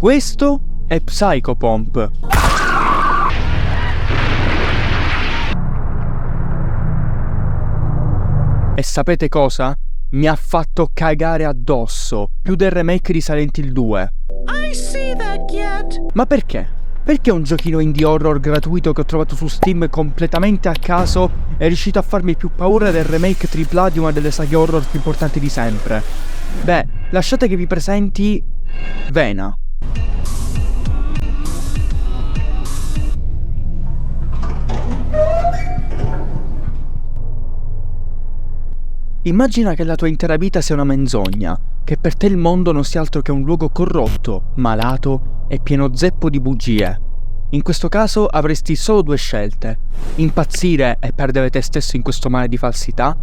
Questo è Psychopomp. E sapete cosa? Mi ha fatto cagare addosso, più del remake di Silent Hill 2. Ma perché? Perché un giochino indie horror gratuito che ho trovato su Steam completamente a caso è riuscito a farmi più paura del remake AAA di una delle saghe horror più importanti di sempre? Beh, lasciate che vi presenti Vena. Immagina che la tua intera vita sia una menzogna, che per te il mondo non sia altro che un luogo corrotto, malato e pieno zeppo di bugie. In questo caso avresti solo due scelte: impazzire e perdere te stesso in questo mare di falsità,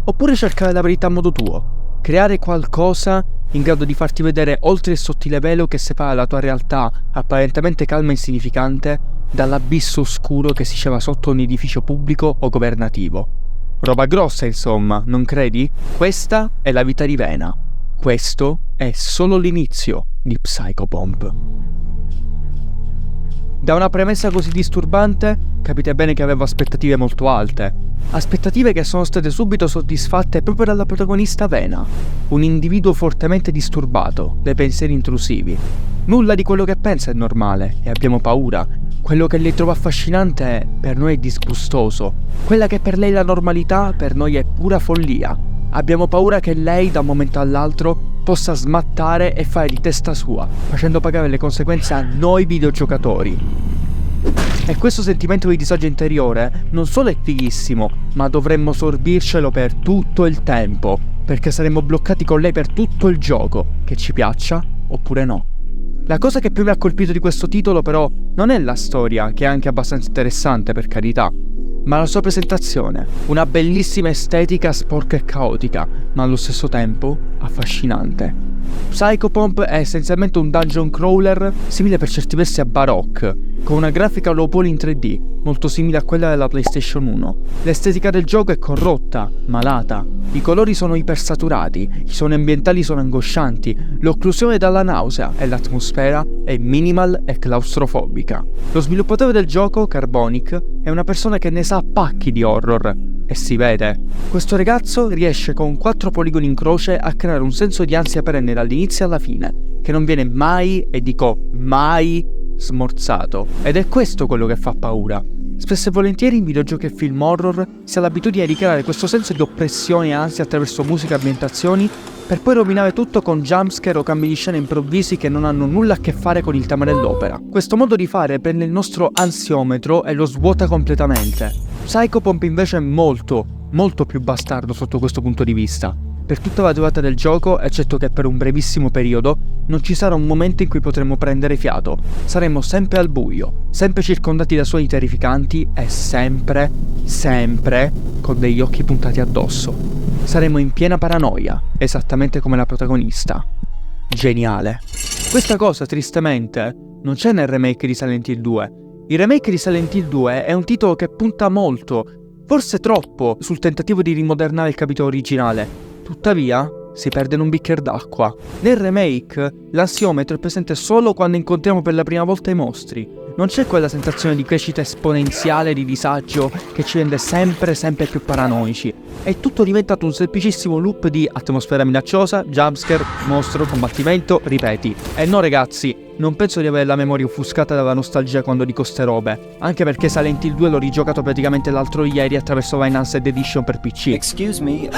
oppure cercare la verità a modo tuo, creare qualcosa in grado di farti vedere oltre il sottile velo che separa la tua realtà apparentemente calma e insignificante dall'abisso oscuro che si ceva sotto un edificio pubblico o governativo. Roba grossa, insomma, non credi? Questa è la vita di Vena. Questo è solo l'inizio di Psychopomp. Da una premessa così disturbante, capite bene che avevo aspettative molto alte. Aspettative che sono state subito soddisfatte proprio dalla protagonista Vena, un individuo fortemente disturbato dai pensieri intrusivi. Nulla di quello che pensa è normale e abbiamo paura. Quello che lei trova affascinante per noi è disgustoso. Quella che per lei è la normalità per noi è pura follia. Abbiamo paura che lei da un momento all'altro possa smattare e fare di testa sua, facendo pagare le conseguenze a noi videogiocatori. E questo sentimento di disagio interiore non solo è fighissimo, ma dovremmo sorbircelo per tutto il tempo, perché saremmo bloccati con lei per tutto il gioco, che ci piaccia oppure no. La cosa che più mi ha colpito di questo titolo però non è la storia, che è anche abbastanza interessante per carità, ma la sua presentazione, una bellissima estetica sporca e caotica, ma allo stesso tempo affascinante. Psychopomp è essenzialmente un dungeon crawler simile per certi versi a Baroque, con una grafica low poly in 3D, molto simile a quella della PlayStation 1. L'estetica del gioco è corrotta, malata, i colori sono ipersaturati, i suoni ambientali sono angoscianti, l'occlusione dalla nausea e l'atmosfera è minimal e claustrofobica. Lo sviluppatore del gioco, Carbonic, è una persona che ne sa a pacchi di horror, e si vede. Questo ragazzo riesce con 4 poligoni in croce a creare un senso di ansia perenne dall'inizio alla fine, che non viene mai, e dico mai, smorzato. Ed è questo quello che fa paura. Spesso e volentieri in videogiochi e film horror si ha l'abitudine di creare questo senso di oppressione e ansia attraverso musica e ambientazioni, per poi rovinare tutto con jumpscare o cambi di scena improvvisi che non hanno nulla a che fare con il tema dell'opera. Questo modo di fare prende il nostro ansiometro e lo svuota completamente. Psychopomp invece è molto più bastardo sotto questo punto di vista. Per tutta la durata del gioco, eccetto che per un brevissimo periodo, non ci sarà un momento in cui potremo prendere fiato. Saremo sempre al buio, sempre circondati da suoni terrificanti e sempre con degli occhi puntati addosso. Saremo in piena paranoia, esattamente come la protagonista. Geniale. Questa cosa, tristemente, non c'è nel remake di Silent Hill 2. Il remake di Silent Hill 2 è un titolo che punta molto, forse troppo, sul tentativo di rimodernare il capitolo originale. Tuttavia, si perde in un bicchiere d'acqua. Nel remake, l'ansiometro è presente solo quando incontriamo per la prima volta i mostri. Non c'è quella sensazione di crescita esponenziale di disagio che ci rende sempre più paranoici. È tutto diventato un semplicissimo loop di atmosfera minacciosa, jumpscare, mostro, combattimento, ripeti. E no ragazzi, non penso di avere la memoria offuscata dalla nostalgia quando dico ste robe, anche perché Silent Hill 2 l'ho rigiocato praticamente l'altro ieri attraverso la Enhanced Edition per PC. Excuse me,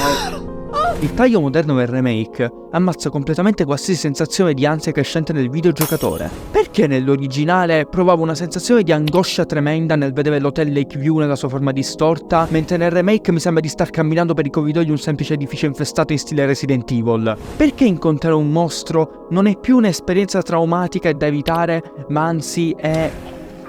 Il taglio moderno del remake ammazza completamente qualsiasi sensazione di ansia crescente nel videogiocatore. Perché nell'originale provavo una sensazione di angoscia tremenda nel vedere l'hotel Lakeview nella sua forma distorta, mentre nel remake mi sembra di star camminando per i corridoi di un semplice edificio infestato in stile Resident Evil? Perché incontrare un mostro non è più un'esperienza traumatica e da evitare, ma anzi è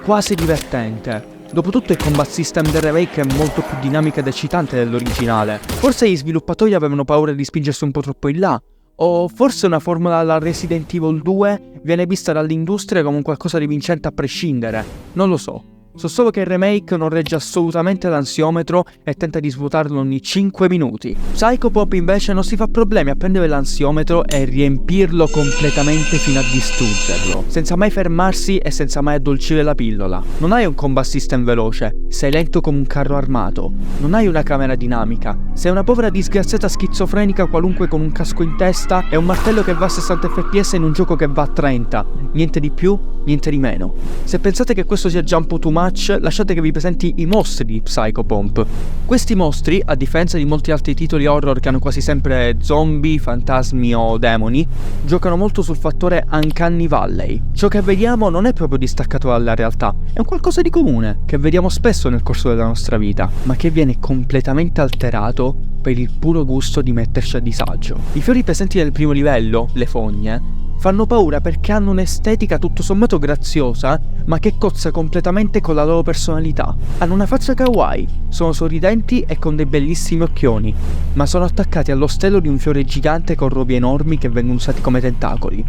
quasi divertente? Dopotutto il combat system del remake è molto più dinamico ed eccitante dell'originale. Forse gli sviluppatori avevano paura di spingersi un po' troppo in là, o forse una formula alla Resident Evil 2 viene vista dall'industria come un qualcosa di vincente a prescindere. Non lo so. So solo che il remake non regge assolutamente l'ansiometro e tenta di svuotarlo ogni 5 minuti. Psychopomp invece non si fa problemi a prendere l'ansiometro e riempirlo completamente fino a distruggerlo, senza mai fermarsi e senza mai addolcire la pillola. Non hai un combat system veloce, sei lento come un carro armato, non hai una camera dinamica, sei una povera disgraziata schizofrenica qualunque con un casco in testa e un martello che va a 60 fps in un gioco che va a 30, niente di più, niente di meno. Se pensate che questo sia già un po' too much, lasciate che vi presenti i mostri di Psychopomp. Questi mostri, a differenza di molti altri titoli horror che hanno quasi sempre zombie, fantasmi o demoni, giocano molto sul fattore Uncanny Valley. Ciò che vediamo non è proprio distaccato dalla realtà, è un qualcosa di comune, che vediamo spesso nel corso della nostra vita, ma che viene completamente alterato per il puro gusto di metterci a disagio. I fiori presenti nel primo livello, le fogne, fanno paura perché hanno un'estetica tutto sommato graziosa, ma che cozza completamente con la loro personalità. Hanno una faccia kawaii, sono sorridenti e con dei bellissimi occhioni, ma sono attaccati allo stelo di un fiore gigante con rovi enormi che vengono usati come tentacoli.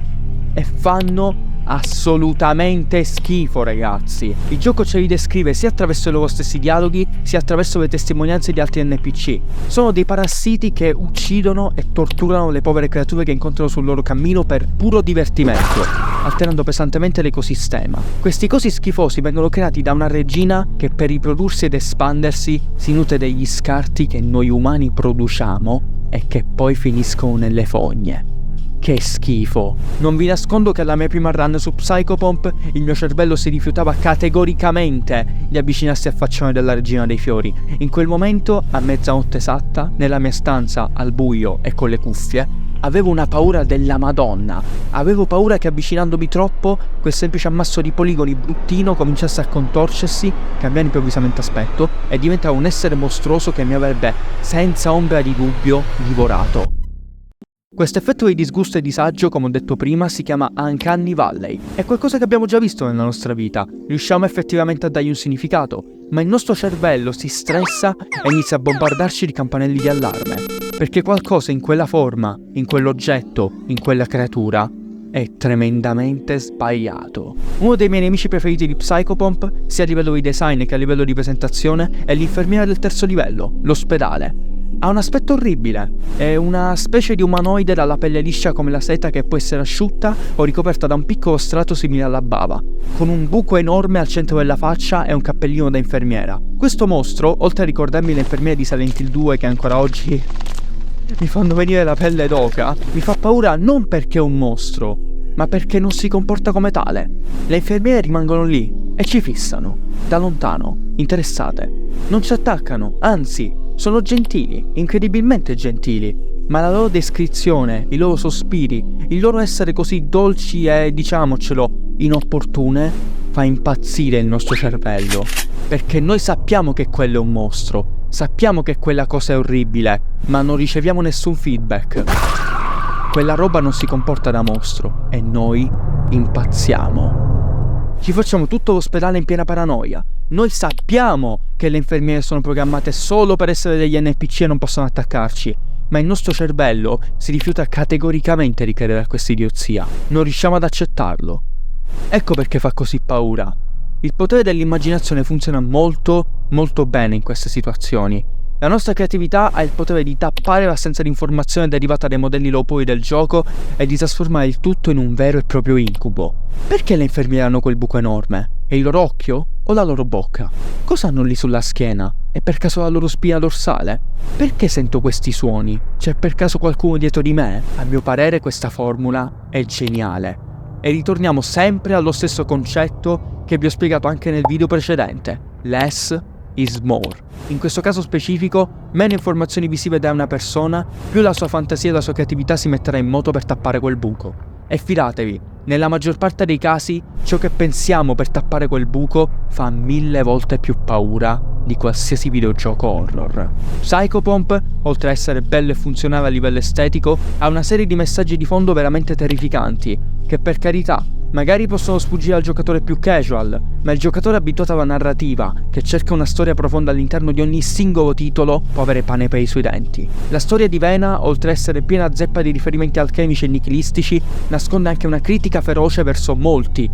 E fanno assolutamente schifo, ragazzi. Il gioco ce li descrive sia attraverso i loro stessi dialoghi, sia attraverso le testimonianze di altri NPC. Sono dei parassiti che uccidono e torturano le povere creature che incontrano sul loro cammino per puro divertimento, alterando pesantemente l'ecosistema. Questi cosi schifosi vengono creati da una regina che per riprodursi ed espandersi si nutre degli scarti che noi umani produciamo e che poi finiscono nelle fogne. Che schifo. Non vi nascondo che alla mia prima run su Psychopomp il mio cervello si rifiutava categoricamente di avvicinarsi al faccione della regina dei fiori. In quel momento, a mezzanotte esatta, nella mia stanza al buio e con le cuffie, avevo una paura della Madonna. Avevo paura che avvicinandomi troppo quel semplice ammasso di poligoni bruttino cominciasse a contorcersi, cambiare improvvisamente aspetto e diventare un essere mostruoso che mi avrebbe senza ombra di dubbio divorato. Questo effetto di disgusto e disagio, come ho detto prima, si chiama Uncanny Valley. È qualcosa che abbiamo già visto nella nostra vita. Riusciamo effettivamente a dargli un significato, ma il nostro cervello si stressa e inizia a bombardarci di campanelli di allarme. Perché qualcosa in quella forma, in quell'oggetto, in quella creatura, è tremendamente sbagliato. Uno dei miei nemici preferiti di Psychopomp, sia a livello di design che a livello di presentazione, è l'infermiera del terzo livello, l'ospedale. Ha un aspetto orribile, è una specie di umanoide dalla pelle liscia come la seta che può essere asciutta o ricoperta da un piccolo strato simile alla bava, con un buco enorme al centro della faccia e un cappellino da infermiera. Questo mostro, oltre a ricordarmi le infermiere di Silent Hill 2 che ancora oggi mi fanno venire la pelle d'oca, mi fa paura non perché è un mostro, ma perché non si comporta come tale. Le infermiere rimangono lì e ci fissano, da lontano, interessate. Non ci attaccano, anzi, sono gentili, incredibilmente gentili, ma la loro descrizione, i loro sospiri, il loro essere così dolci e, diciamocelo, inopportune, fa impazzire il nostro cervello. Perché noi sappiamo che quello è un mostro, sappiamo che quella cosa è orribile, ma non riceviamo nessun feedback. Quella roba non si comporta da mostro e noi impazziamo. Ci facciamo tutto l'ospedale in piena paranoia. Noi sappiamo che le infermiere sono programmate solo per essere degli NPC e non possono attaccarci, ma il nostro cervello si rifiuta categoricamente di credere a questa idiozia. Non riusciamo ad accettarlo. Ecco perché fa così paura. Il potere dell'immaginazione funziona molto, molto bene in queste situazioni. La nostra creatività ha il potere di tappare l'assenza di informazione derivata dai modelli low poly del gioco e di trasformare il tutto in un vero e proprio incubo. Perché le infermiere hanno quel buco enorme? È il loro occhio o la loro bocca? Cosa hanno lì sulla schiena? È per caso la loro spina dorsale? Perché sento questi suoni? C'è per caso qualcuno dietro di me? A mio parere questa formula è geniale. E ritorniamo sempre allo stesso concetto che vi ho spiegato anche nel video precedente. Less is more. In questo caso specifico, meno informazioni visive da una persona, più la sua fantasia e la sua creatività si metterà in moto per tappare quel buco. E fidatevi, nella maggior parte dei casi, ciò che pensiamo per tappare quel buco fa 1000 volte più paura di qualsiasi videogioco horror. Psychopomp, oltre a essere bello e funzionale a livello estetico, ha una serie di messaggi di fondo veramente terrificanti, che per carità, magari possono sfuggire al giocatore più casual, ma il giocatore abituato alla narrativa, che cerca una storia profonda all'interno di ogni singolo titolo, può avere pane per i suoi denti. La storia di Vena, oltre a essere piena zeppa di riferimenti alchemici e nichilistici, nasconde anche una critica feroce verso molti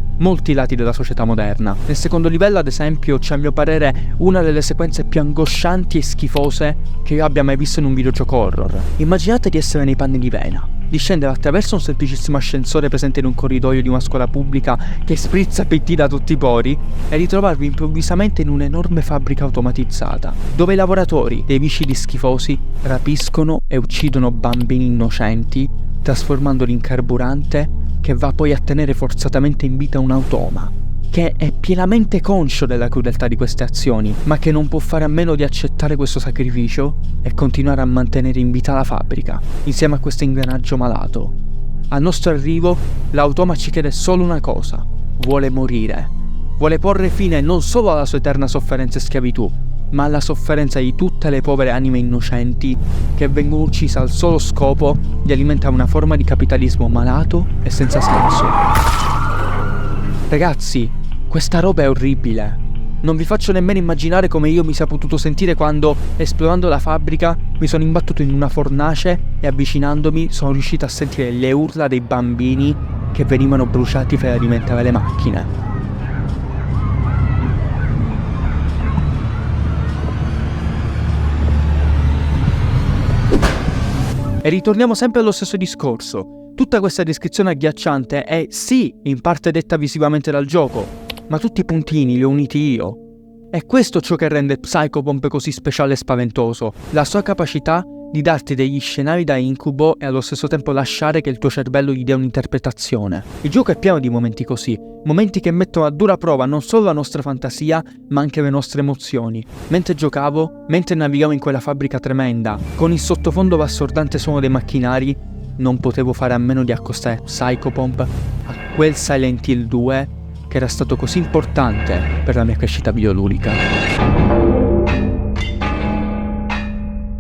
lati della società moderna. Nel secondo livello, ad esempio, c'è a mio parere una delle sequenze più angoscianti e schifose che io abbia mai visto in un videogioco horror. Immaginate di essere nei panni di Vena, di scendere attraverso un semplicissimo ascensore presente in un corridoio di una scuola pubblica che sprizza PT da tutti i pori e ritrovarvi improvvisamente in un'enorme fabbrica automatizzata, dove i lavoratori dei vicini schifosi rapiscono e uccidono bambini innocenti, trasformandoli in carburante che va poi a tenere forzatamente in vita un automa, che è pienamente conscio della crudeltà di queste azioni, ma che non può fare a meno di accettare questo sacrificio e continuare a mantenere in vita la fabbrica, insieme a questo ingranaggio malato. Al nostro arrivo, l'automa ci chiede solo una cosa: vuole morire. Vuole porre fine non solo alla sua eterna sofferenza e schiavitù, ma alla sofferenza di tutte le povere anime innocenti che vengono uccise al solo scopo di alimentare una forma di capitalismo malato e senza senso. Ragazzi, questa roba è orribile. Non vi faccio nemmeno immaginare come io mi sia potuto sentire quando, esplorando la fabbrica, mi sono imbattuto in una fornace e avvicinandomi sono riuscito a sentire le urla dei bambini che venivano bruciati per alimentare le macchine. E ritorniamo sempre allo stesso discorso. Tutta questa descrizione agghiacciante è sì in parte detta visivamente dal gioco, ma tutti i puntini li ho uniti io. È questo ciò che rende Psychopomp così speciale e spaventoso, la sua capacità di darti degli scenari da incubo e allo stesso tempo lasciare che il tuo cervello gli dia un'interpretazione. Il gioco è pieno di momenti così, momenti che mettono a dura prova non solo la nostra fantasia, ma anche le nostre emozioni. Mentre giocavo, mentre navigavo in quella fabbrica tremenda, con il sottofondo assordante suono dei macchinari, non potevo fare a meno di accostare Psychopomp a quel Silent Hill 2 che era stato così importante per la mia crescita videoludica.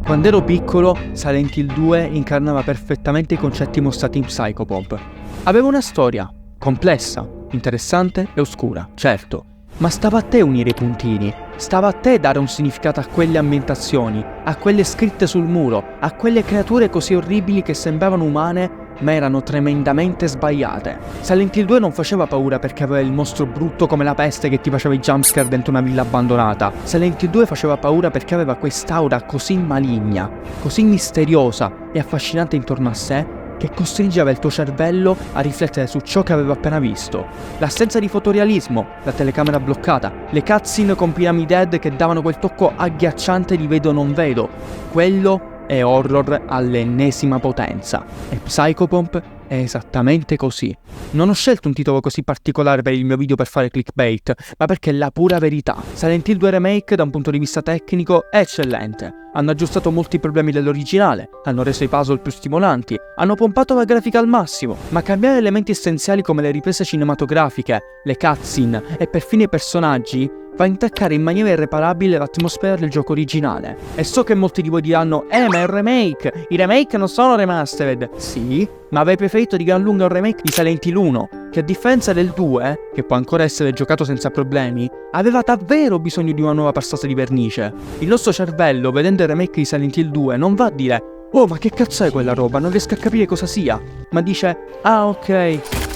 Quando ero piccolo, Silent Hill 2 incarnava perfettamente i concetti mostrati in Psychopomp. Aveva una storia, complessa, interessante e oscura, certo, ma stava a te unire i puntini, stava a te dare un significato a quelle ambientazioni, a quelle scritte sul muro, a quelle creature così orribili che sembravano umane ma erano tremendamente sbagliate. Silent Hill 2 non faceva paura perché aveva il mostro brutto come la peste che ti faceva i jumpscare dentro una villa abbandonata. Silent Hill 2 faceva paura perché aveva quest'aura così maligna, così misteriosa e affascinante intorno a sé che costringeva il tuo cervello a riflettere su ciò che aveva appena visto. L'assenza di fotorealismo, la telecamera bloccata, le cutscene con Pyramid Head che davano quel tocco agghiacciante di vedo non vedo. Quello è horror all'ennesima potenza, e Psychopomp è esattamente così. Non ho scelto un titolo così particolare per il mio video per fare clickbait, ma perché è la pura verità. Silent Hill 2 Remake da un punto di vista tecnico è eccellente. Hanno aggiustato molti problemi dell'originale, hanno reso i puzzle più stimolanti, hanno pompato la grafica al massimo, ma cambiare elementi essenziali come le riprese cinematografiche, le cutscene e perfino i personaggi va a intaccare in maniera irreparabile l'atmosfera del gioco originale. E so che molti di voi diranno ma è un remake, i remake non sono remastered. Sì, ma avrei preferito di gran lunga un remake di Silent Hill 1, che a differenza del 2, che può ancora essere giocato senza problemi, aveva davvero bisogno di una nuova passata di vernice. Il nostro cervello, vedendo il remake di Silent Hill 2, non va a dire «Oh, ma che cazzo è quella roba? Non riesco a capire cosa sia», ma dice «Ah, ok,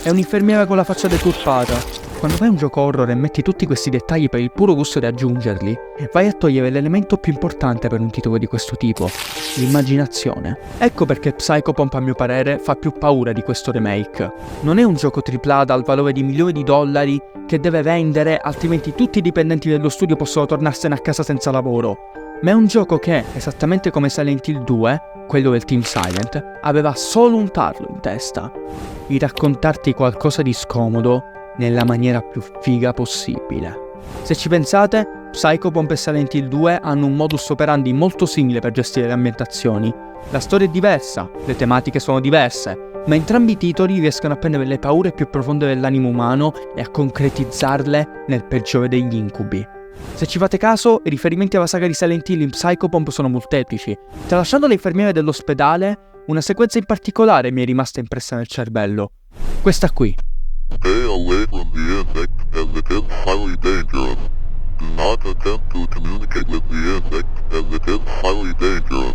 è un'infermiera con la faccia deturpata». Quando fai un gioco horror e metti tutti questi dettagli per il puro gusto di aggiungerli, vai a togliere l'elemento più importante per un titolo di questo tipo, l'immaginazione. Ecco perché Psychopomp a mio parere fa più paura di questo remake. Non è un gioco AAA dal valore di milioni di dollari che deve vendere, altrimenti tutti i dipendenti dello studio possono tornarsene a casa senza lavoro. Ma è un gioco che, esattamente come Silent Hill 2, quello del Team Silent, aveva solo un tarlo in testa: di raccontarti qualcosa di scomodo nella maniera più figa possibile. Se ci pensate, Psychopomp e Silent Hill 2 hanno un modus operandi molto simile per gestire le ambientazioni. La storia è diversa, le tematiche sono diverse, ma entrambi i titoli riescono a prendere le paure più profonde dell'animo umano e a concretizzarle nel peggiore degli incubi. Se ci fate caso, i riferimenti alla saga di Silent Hill in Psychopomp sono molteplici. Tralasciando le infermiere dell'ospedale, una sequenza in particolare mi è rimasta impressa nel cervello. Questa qui. Stay away from the insect, as it is highly dangerous. Do not attempt to communicate with the insect, as it is highly dangerous.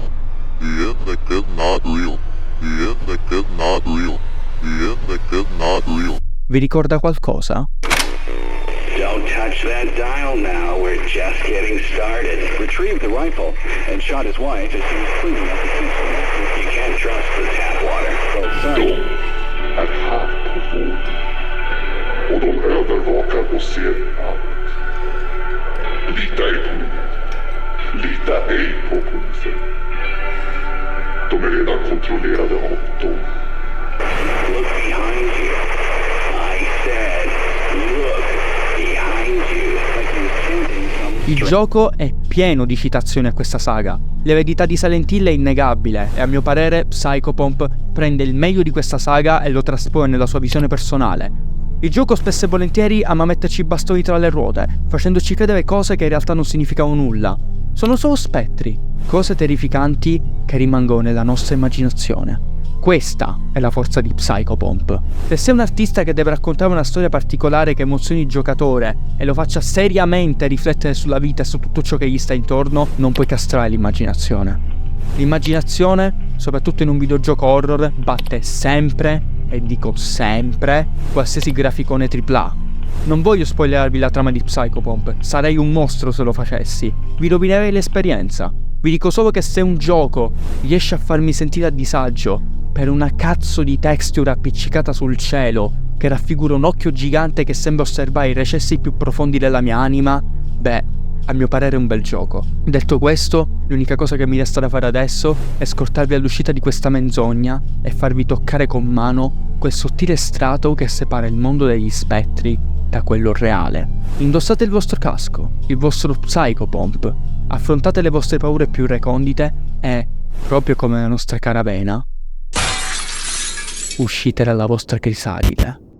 The insect is not real. The insect is not real. The insect is not real. Vi ricorda qualcosa? Don't touch that dial now. We're just getting started. Retrieved the rifle and shot his wife as he was cleaning up the kitchen. You can't trust the tap water. Oh, sorry. Är här på vård. Och de övervakar och ser allt. Lita ej på mig. Lita ej på polisen. De är redan kontrollerade av dem. Look behind you. I said, look behind you. Like you're sensing some... Il gioco è pieno di citazioni a questa saga. L'eredità di Silent Hill è innegabile e a mio parere Psychopomp prende il meglio di questa saga e lo traspone nella sua visione personale. Il gioco spesso e volentieri ama metterci i bastoni tra le ruote, facendoci credere cose che in realtà non significano nulla. Sono solo spettri, cose terrificanti che rimangono nella nostra immaginazione. Questa è la forza di Psychopomp. Se sei un artista che deve raccontare una storia particolare che emozioni il giocatore e lo faccia seriamente riflettere sulla vita e su tutto ciò che gli sta intorno, non puoi castrare l'immaginazione. L'immaginazione, soprattutto in un videogioco horror, batte sempre, e dico sempre, qualsiasi graficone AAA. Non voglio spoilerarvi la trama di Psychopomp, sarei un mostro se lo facessi. Vi rovinerei l'esperienza. Vi dico solo che se un gioco riesce a farmi sentire a disagio per una cazzo di texture appiccicata sul cielo che raffigura un occhio gigante che sembra osservare i recessi più profondi della mia anima, beh, a mio parere è un bel gioco. Detto questo, l'unica cosa che mi resta da fare adesso è scortarvi all'uscita di questa menzogna e farvi toccare con mano quel sottile strato che separa il mondo degli spettri da quello reale. Indossate il vostro casco, il vostro Psychopomp, affrontate le vostre paure più recondite e, proprio come la nostra cara Vena, uscite dalla vostra crisalide.